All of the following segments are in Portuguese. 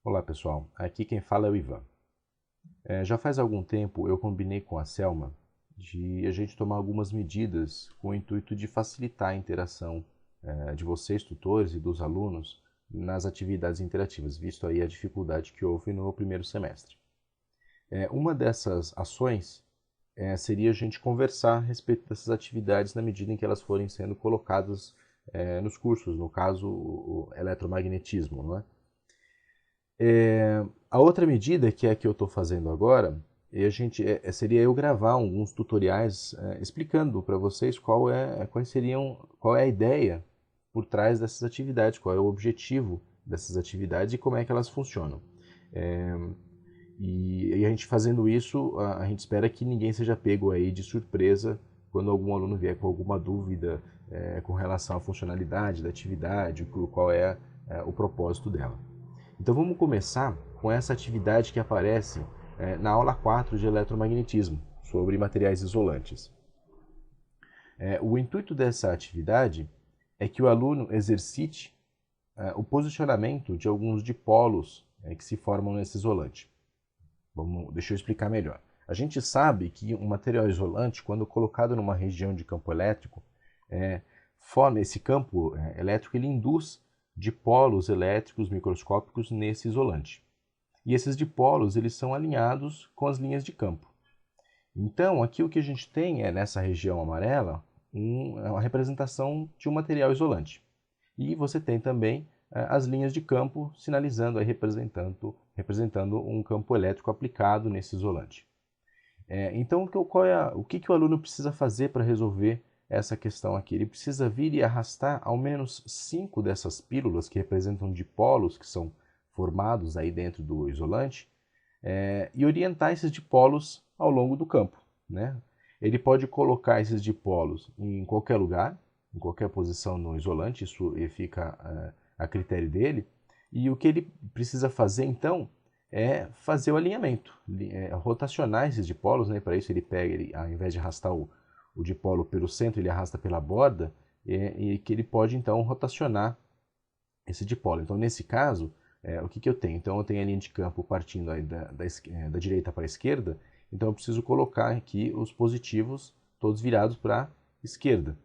Olá pessoal, aqui quem fala é o Ivan. Já faz algum tempo eu combinei com a Selma de a gente tomar algumas medidas com o intuito de facilitar a interação de vocês, tutores, e dos alunos nas atividades interativas, visto aí a dificuldade que houve no primeiro semestre. Uma dessas ações seria a gente conversar a respeito dessas atividades na medida em que elas forem sendo colocadas nos cursos, no caso o eletromagnetismo, não é? A outra medida, que é a que eu estou fazendo agora, seria eu gravar alguns tutoriais explicando para vocês qual é a ideia por trás dessas atividades, qual é o objetivo dessas atividades e como é que elas funcionam. É, e a gente fazendo isso, a gente espera que ninguém seja pego aí de surpresa quando algum aluno vier com alguma dúvida com relação à funcionalidade da atividade, qual é o propósito dela. Então vamos começar com essa atividade que aparece na aula 4 de eletromagnetismo, sobre materiais isolantes. O intuito dessa atividade é que o aluno exercite o posicionamento de alguns dipolos que se formam nesse isolante. Deixa eu explicar melhor. A gente sabe que um material isolante, quando colocado numa região de campo elétrico, forma esse campo elétrico, ele induz dipolos elétricos microscópicos nesse isolante. E esses dipolos eles são alinhados com as linhas de campo. Então, aqui o que a gente tem nessa região amarela, uma representação de um material isolante. E você tem também as linhas de campo sinalizando, representando um campo elétrico aplicado nesse isolante. Então, o que o aluno precisa fazer para resolver essa questão aqui? Ele precisa vir e arrastar ao menos 5 dessas pílulas que representam dipolos que são formados aí dentro do isolante e orientar esses dipolos ao longo do campo, né? Ele pode colocar esses dipolos em qualquer lugar, em qualquer posição no isolante, isso fica a critério dele. E o que ele precisa fazer então é fazer o alinhamento, rotacionar esses dipolos, né? Para isso ao invés de arrastar o dipolo pelo centro, ele arrasta pela borda e que ele pode então rotacionar esse dipolo. Então nesse caso, o que eu tenho? Então eu tenho a linha de campo partindo aí da direita para a esquerda, então eu preciso colocar aqui os positivos todos virados para a esquerda,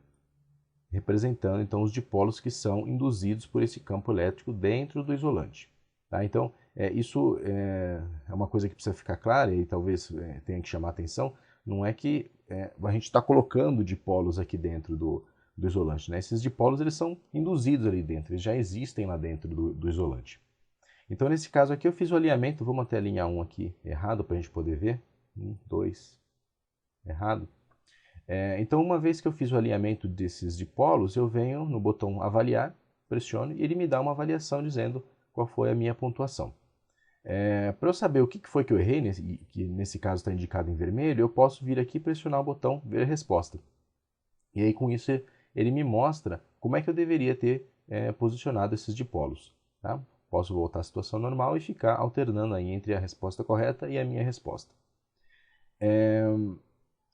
representando então os dipolos que são induzidos por esse campo elétrico dentro do isolante. Tá? Então, isso é uma coisa que precisa ficar clara e talvez tenha que chamar a atenção, não é que a gente está colocando dipolos aqui dentro do isolante. Né? Esses dipolos eles são induzidos ali dentro, eles já existem lá dentro do isolante. Então, nesse caso aqui, eu fiz o alinhamento, vou manter a linha 1 aqui errado para a gente poder ver. 1, 2, errado. Então, uma vez que eu fiz o alinhamento desses dipolos, eu venho no botão avaliar, pressiono e ele me dá uma avaliação dizendo qual foi a minha pontuação. Para eu saber o que foi que eu errei, que nesse caso está indicado em vermelho, eu posso vir aqui e pressionar o botão ver a resposta. E aí com isso ele me mostra como é que eu deveria ter posicionado esses dipolos. Tá? Posso voltar à situação normal e ficar alternando aí entre a resposta correta e a minha resposta.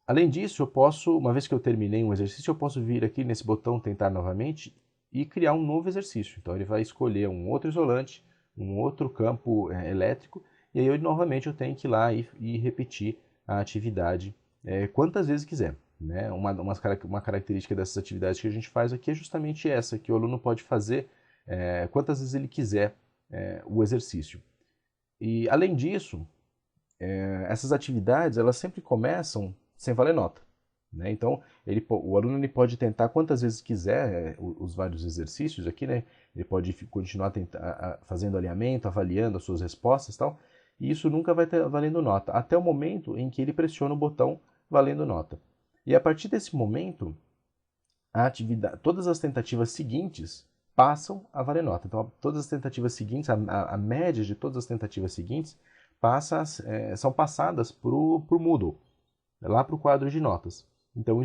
Além disso, eu posso, uma vez que eu terminei um exercício, eu posso vir aqui nesse botão tentar novamente e criar um novo exercício. Então ele vai escolher um outro isolante, um outro campo elétrico, e aí novamente eu tenho que ir lá e repetir a atividade quantas vezes quiser. Né? Uma característica dessas atividades que a gente faz aqui é justamente essa, que o aluno pode fazer quantas vezes ele quiser o exercício. E além disso, essas atividades elas sempre começam sem valer nota. Né? Então, o aluno ele pode tentar quantas vezes quiser os vários exercícios aqui, né? Ele pode continuar fazendo alinhamento, avaliando as suas respostas e tal, e isso nunca vai estar valendo nota, até o momento em que ele pressiona o botão valendo nota. E a partir desse momento, todas as tentativas seguintes passam a valer nota. Então, todas as tentativas seguintes, a média de todas as tentativas seguintes, são passadas para o Moodle, lá para o quadro de notas. Então,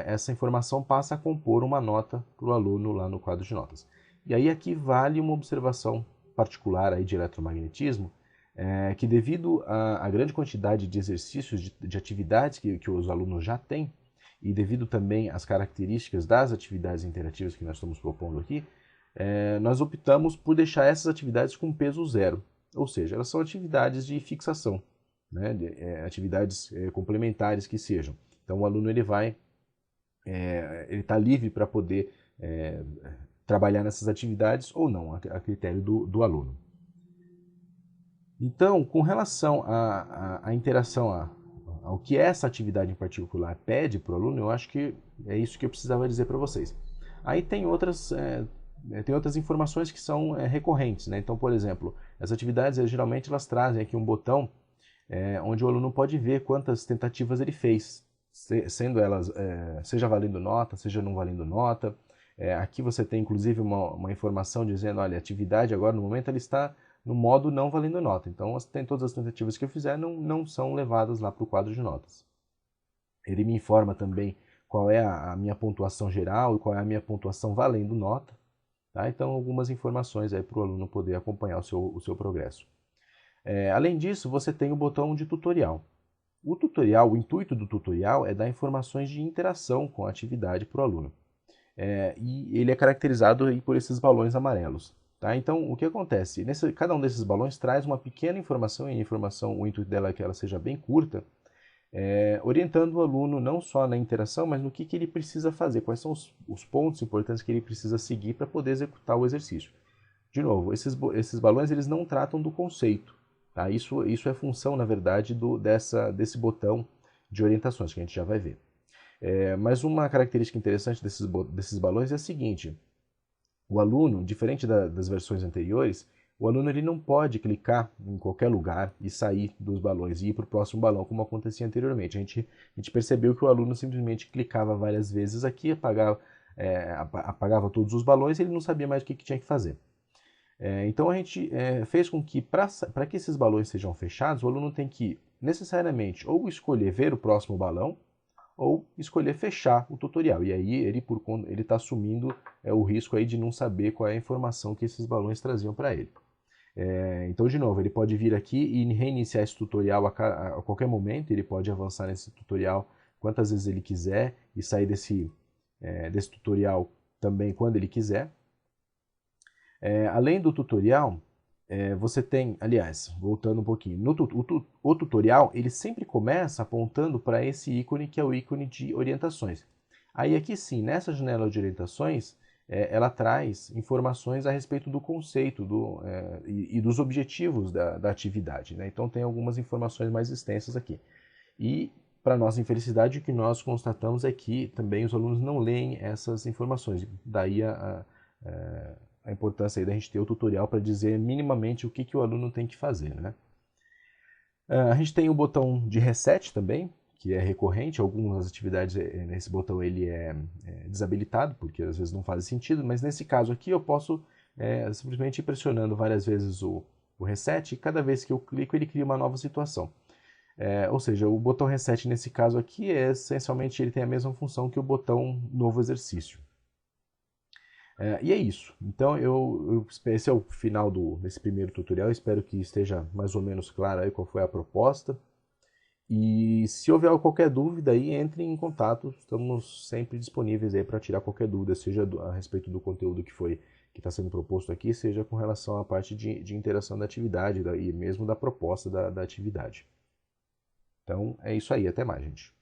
essa informação passa a compor uma nota para o aluno lá no quadro de notas. E aí aqui vale uma observação particular aí de eletromagnetismo, que devido à grande quantidade de exercícios, de atividades que os alunos já têm, e devido também às características das atividades interativas que nós estamos propondo aqui, nós optamos por deixar essas atividades com peso zero. ou seja, elas são atividades de fixação, né? Atividades complementares que sejam. Então o aluno ele está livre para poder trabalhar nessas atividades ou não, a critério do aluno. Então, com relação à interação, ao que essa atividade em particular pede para o aluno, eu acho que é isso que eu precisava dizer para vocês. Aí tem outras informações que são recorrentes, né? Então, por exemplo, as atividades geralmente elas trazem aqui um botão onde o aluno pode ver quantas tentativas ele fez, sendo elas, seja valendo nota, seja não valendo nota. Aqui você tem inclusive uma informação dizendo, olha, a atividade agora no momento ela está no modo não valendo nota. Então, todas as tentativas que eu fizer não são levadas lá para o quadro de notas. Ele me informa também qual é a minha pontuação geral e qual é a minha pontuação valendo nota. Tá? Então, algumas informações aí para o aluno poder acompanhar o seu progresso. Além disso, você tem o botão de tutorial. O intuito do tutorial é dar informações de interação com a atividade para o aluno. E ele é caracterizado aí por esses balões amarelos. Tá? Então, o que acontece? Cada um desses balões traz uma pequena informação, e a informação, o intuito dela é que ela seja bem curta, orientando o aluno não só na interação, mas no que ele precisa fazer, quais são os pontos importantes que ele precisa seguir para poder executar o exercício. De novo, esses balões eles não tratam do conceito. Tá? Isso é função, na verdade, desse botão de orientações, que a gente já vai ver. Mas uma característica interessante desses balões é a seguinte: o aluno, diferente das versões anteriores, o aluno ele não pode clicar em qualquer lugar e sair dos balões e ir para o próximo balão, como acontecia anteriormente. A gente percebeu que o aluno simplesmente clicava várias vezes aqui, apagava todos os balões e ele não sabia mais o que tinha que fazer. Então a gente fez com que, para que esses balões sejam fechados, o aluno tem que necessariamente ou escolher ver o próximo balão, ou escolher fechar o tutorial. E aí ele está assumindo o risco aí de não saber qual é a informação que esses balões traziam para ele. Então, de novo, ele pode vir aqui e reiniciar esse tutorial a qualquer momento. Ele pode avançar nesse tutorial quantas vezes ele quiser e sair desse tutorial também quando ele quiser. Além do tutorial, você tem, aliás, voltando um pouquinho, o tutorial ele sempre começa apontando para esse ícone que é o ícone de orientações. Aí aqui sim, nessa janela de orientações, ela traz informações a respeito do conceito e dos objetivos da atividade. Né? Então tem algumas informações mais extensas aqui. E, para nossa infelicidade, o que nós constatamos é que também os alunos não leem essas informações. Daí a importância aí da gente ter o tutorial para dizer minimamente o que o aluno tem que fazer. Né? A gente tem o botão de reset também, que é recorrente. Algumas atividades nesse botão ele é desabilitado, porque às vezes não faz sentido, mas nesse caso aqui eu posso simplesmente ir pressionando várias vezes o reset, e cada vez que eu clico ele cria uma nova situação. Ou seja, o botão reset nesse caso aqui essencialmente ele tem a mesma função que o botão novo exercício. E é isso. Então, esse é o final desse primeiro tutorial. Espero que esteja mais ou menos claro aí qual foi a proposta. E se houver qualquer dúvida aí, entre em contato. Estamos sempre disponíveis aí para tirar qualquer dúvida, seja a respeito do conteúdo que está sendo proposto aqui, seja com relação à parte de interação da atividade e mesmo da proposta da atividade. Então, é isso aí. Até mais, gente.